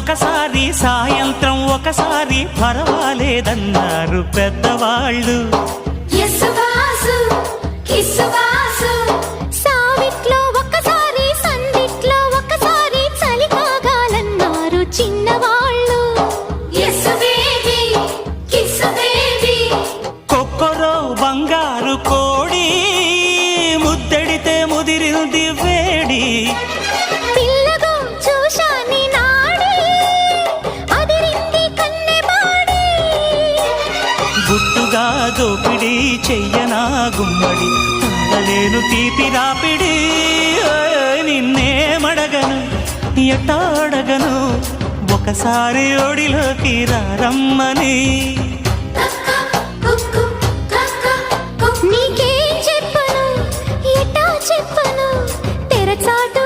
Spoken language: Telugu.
ఒకసారి సాయంత్రం ఒకసారి పర్వాలేదన్నారు పెద్దవాళ్ళు. సావిట్లో ఒకసారి సందిట్లో ఒకసారి చలి కాగాలన్నారు చిన్నవాళ్ళు. కొక్కరో బంగారు కోడి ముద్దడితే ముదిరింది వేడి. పిల్లగో చూశాని నాడి అదిరింది కన్నెమాడి. గుట్టుగా దోపిడి చెయ్యనా గుమ్మడి తాళలేను తీపి రాపిడి. నిన్నేమడగను ఎట్టాడగను ఒకసారి ఒడిలోకి రమ్మని. నీకేం చెప్పను ఎట్టా చెప్పను తెరచాటు